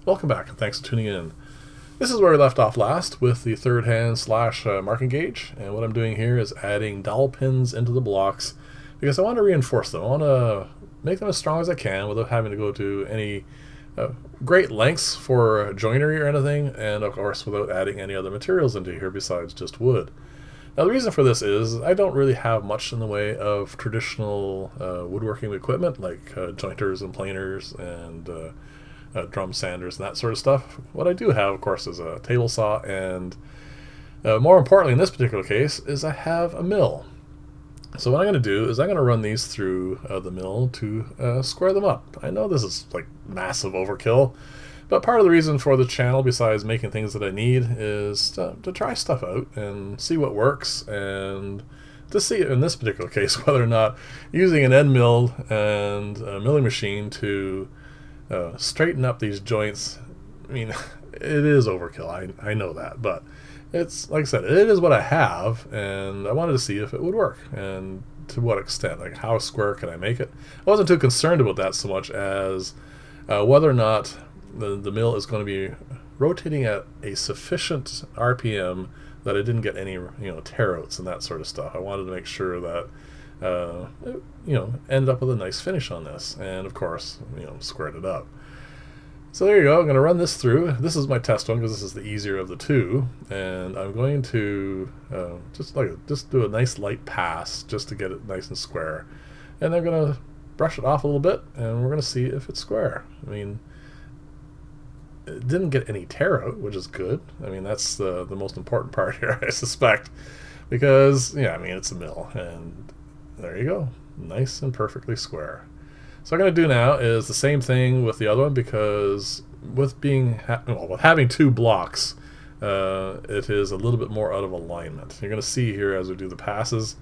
Welcome back and thanks for tuning in. This is where we left off last with the third hand slash marking gauge, and what I'm doing here is adding dowel pins into the blocks because I want to reinforce them. I want to make them as strong as I can without having to go to any great lengths for joinery or anything, and of course without adding any other materials into here besides just wood. Now the reason for this is I don't really have much in the way of traditional woodworking equipment like jointers and planers and drum sanders and that sort of stuff. What I do have, of course, is a table saw, and more importantly in this particular case is I have a mill. So what I'm going to do is I'm going to run these through the mill to square them up. I know this is like massive overkill, but part of the reason for the channel, besides making things that I need, is to try stuff out and see what works, and to see, in this particular case, whether or not using an end mill and a milling machine to straighten up these joints. I mean, it is overkill, I know that, but it's, like I said, it is what I have, and I wanted to see if it would work, and to what extent, like how square can I make it. I wasn't too concerned about that so much as whether or not the mill is going to be rotating at a sufficient RPM that I didn't get any tear outs and that sort of stuff. I wanted to make sure that end up with a nice finish on this, and of course squared it up. So there you go. I'm going to run this through. This is my test one because this is the easier of the two, and I'm going to just do a nice light pass just to get it nice and square, and I'm going to brush it off a little bit, and we're going to see if it's square. I mean, it didn't get any tear out, which is good. I mean, that's the most important part here, I suspect, because it's a mill, and there you go, nice and perfectly square. So what I'm going to do now is the same thing with the other one, because with having two blocks, it is a little bit more out of alignment. You're going to see here as we do the passes.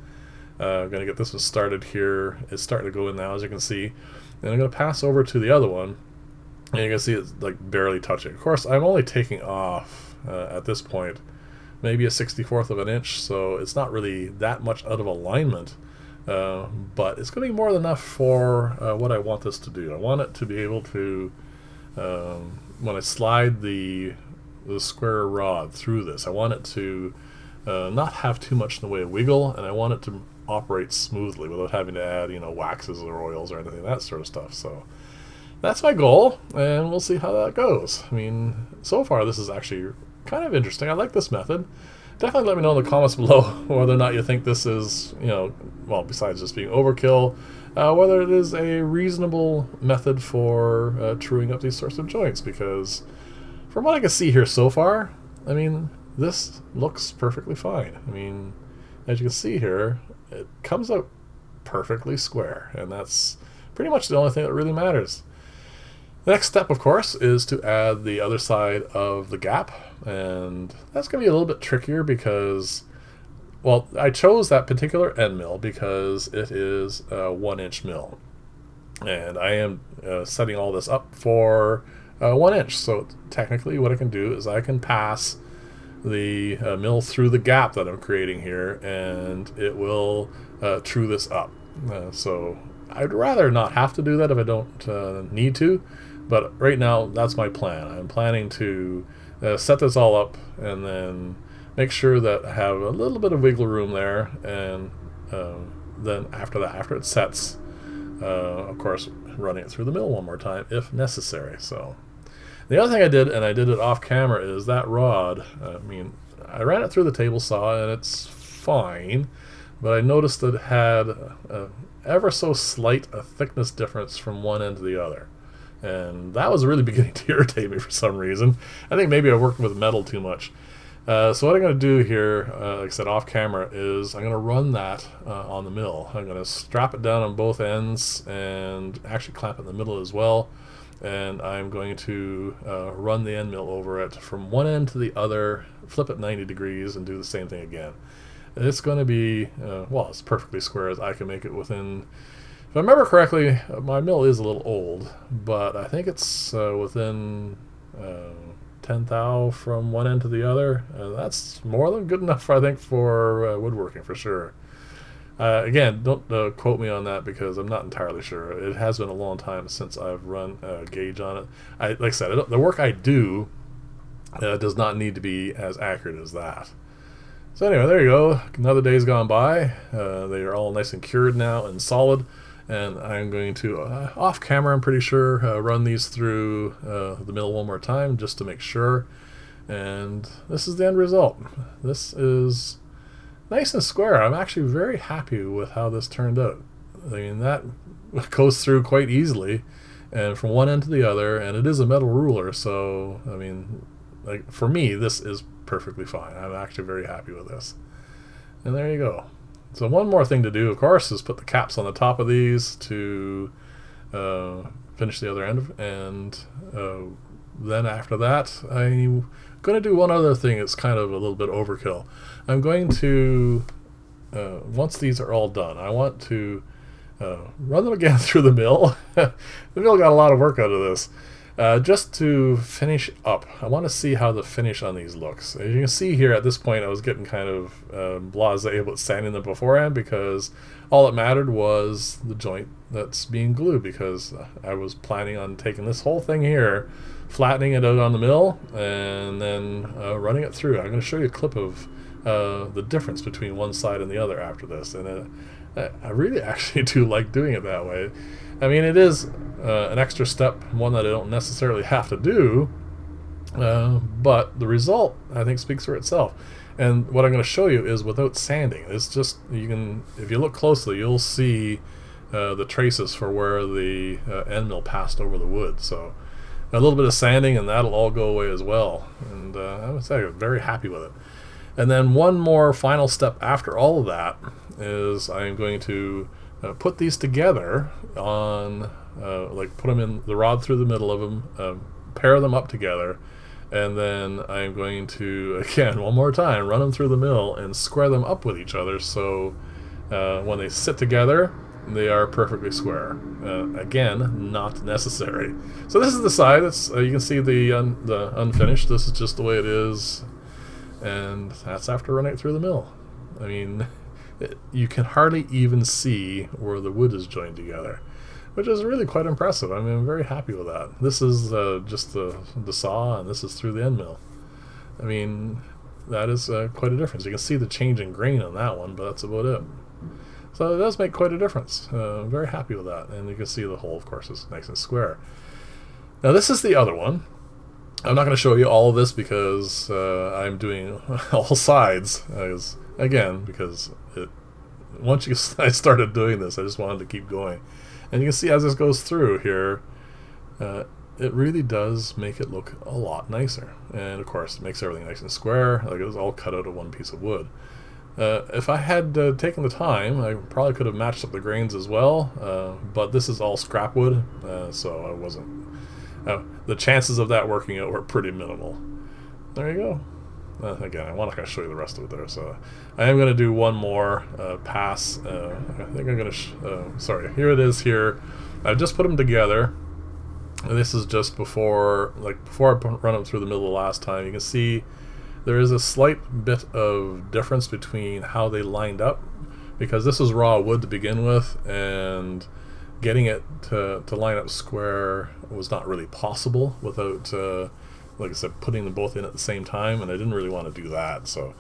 I'm going to get this one started here. It's starting to go in now, as you can see. And I'm going to pass over to the other one, and you can see it's like barely touching. Of course, I'm only taking off at this point maybe a 64th of an inch, so it's not really that much out of alignment. But it's going to be more than enough for what I want this to do. I want it to be able to, when I slide the square rod through this, I want it to not have too much in the way of wiggle, and I want it to operate smoothly without having to add waxes or oils or anything, that sort of stuff. So that's my goal, and we'll see how that goes. I mean, so far this is actually kind of interesting. I like this method. Definitely let me know in the comments below whether or not you think this is, besides just being overkill, whether it is a reasonable method for truing up these sorts of joints, because from what I can see here so far, I mean, this looks perfectly fine. I mean, as you can see here, it comes out perfectly square, and that's pretty much the only thing that really matters. The next step, of course, is to add the other side of the gap, and that's going to be a little bit trickier because, well, I chose that particular end mill because it is a 1-inch mill, and I am setting all this up for 1 inch. So technically what I can do is I can pass the mill through the gap that I'm creating here, and it will true this up. So I'd rather not have to do that if I don't need to. But right now, that's my plan. I'm planning to set this all up and then make sure that I have a little bit of wiggle room there. And then after that, after it sets, of course, running it through the mill one more time if necessary. So the other thing I did, and I did it off camera, is that rod. I ran it through the table saw and it's fine, but I noticed that it had ever so slight a thickness difference from one end to the other. And that was really beginning to irritate me for some reason. I think maybe I worked with metal too much. So what I'm going to do here, like I said, off camera, is I'm going to run that on the mill. I'm going to strap it down on both ends and actually clamp it in the middle as well. And I'm going to run the end mill over it from one end to the other, flip it 90 degrees, and do the same thing again. It's going to be, as perfectly square as I can make it within... If I remember correctly, my mill is a little old, but I think it's within 10 thou from one end to the other. That's more than good enough, I think, for woodworking for sure. Again, don't quote me on that because I'm not entirely sure. It has been a long time since I've run a gauge on it. Like I said, the work I do does not need to be as accurate as that. So anyway, there you go. Another day's gone by. They are all nice and cured now and solid. And I'm going to, off camera, I'm pretty sure, run these through the mill one more time just to make sure. And this is the end result. This is nice and square. I'm actually very happy with how this turned out. I mean, that goes through quite easily, and from one end to the other, and it is a metal ruler, so, I mean, like, for me, this is perfectly fine. I'm actually very happy with this. And there you go. So one more thing to do, of course, is put the caps on the top of these to finish the other end, and then after that, I'm going to do one other thing. It's kind of a little bit overkill. I'm going to, once these are all done, I want to run them again through the mill. The mill got a lot of work out of this. Just to finish up, I want to see how the finish on these looks. As you can see here, at this point I was getting kind of blasé about sanding them beforehand because all that mattered was the joint that's being glued, because I was planning on taking this whole thing here, flattening it out on the mill, and then running it through. I'm going to show you a clip of the difference between one side and the other after this, and I really actually do like doing it that way. I mean, it is an extra step, one that I don't necessarily have to do, but the result, I think, speaks for itself. And what I'm going to show you is without sanding. It's just, you can, if you look closely, you'll see the traces for where the end mill passed over the wood. So a little bit of sanding and that'll all go away as well. And I would say I'm very happy with it. And then one more final step after all of that is I'm going to put these together on, like put them in the rod through the middle of them, pair them up together, and then I'm going to, again, one more time, run them through the mill and square them up with each other so when they sit together, they are perfectly square. Again, not necessary. So this is the side. It's, you can see the unfinished. This is just the way it is, and that's after running it through the mill. I mean, you can hardly even see where the wood is joined together, which is really quite impressive. I mean, I'm very happy with that. This is just the saw, and this is through the end mill. I mean, that is quite a difference. You can see the change in grain on that one, but that's about it. So it does make quite a difference. I'm very happy with that, and you can see the hole, of course, is nice and square. Now this is the other one. I'm not going to show you all of this because I'm doing all sides, again, because once I started doing this, I just wanted to keep going. And you can see as this goes through here, it really does make it look a lot nicer. And of course, it makes everything nice and square, like it was all cut out of one piece of wood. If I had taken the time, I probably could have matched up the grains as well, but this is all scrap wood, so I wasn't... the chances of that working out were pretty minimal. There you go. Again, I want to kind of show you the rest of it there, so I am going to do one more pass. I think I'm going to... sorry, here it is here. I've just put them together. And this is just before I run them through the middle the last time. You can see there is a slight bit of difference between how they lined up, because this is raw wood to begin with, and getting it to line up square was not really possible without, like I said, putting them both in at the same time, and I didn't really want to do that. So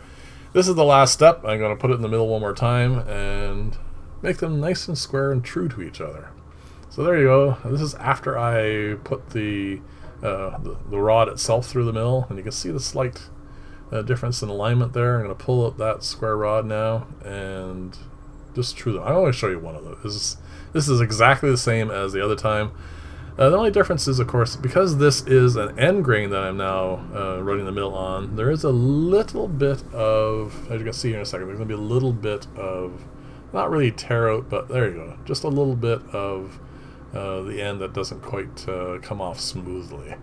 this is the last step. I'm going to put it in the middle one more time and make them nice and square and true to each other. So there you go. This is after I put the rod itself through the mill, and you can see the slight difference in alignment there. I'm going to pull out that square rod now and just true them. I want to show you one of those. This is exactly the same as the other time. The only difference is, of course, because this is an end grain that I'm now running the mill on, there is a little bit of, as you can see here in a second, there's going to be a little bit of, not really tear out, but there you go, just a little bit of the end that doesn't quite come off smoothly.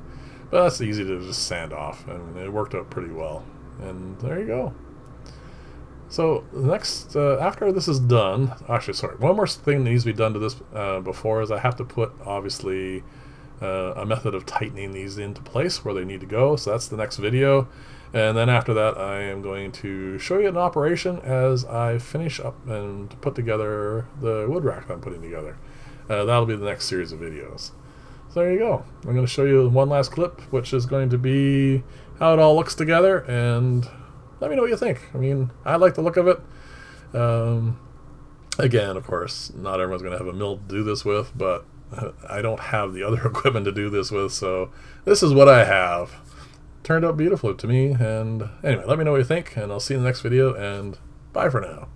But that's easy to just sand off, and it worked out pretty well. And there you go. So the next, after this is done, actually, sorry, one more thing that needs to be done to this before is I have to put, obviously, a method of tightening these into place where they need to go. So that's the next video. And then after that, I am going to show you an operation as I finish up and put together the wood rack that I'm putting together. That'll be the next series of videos. So there you go. I'm going to show you one last clip, which is going to be how it all looks together, and let me know what you think. I mean, I like the look of it. Again, of course, not everyone's going to have a mill to do this with, but I don't have the other equipment to do this with, so this is what I have. Turned out beautifully to me, and anyway, let me know what you think, and I'll see you in the next video, and bye for now.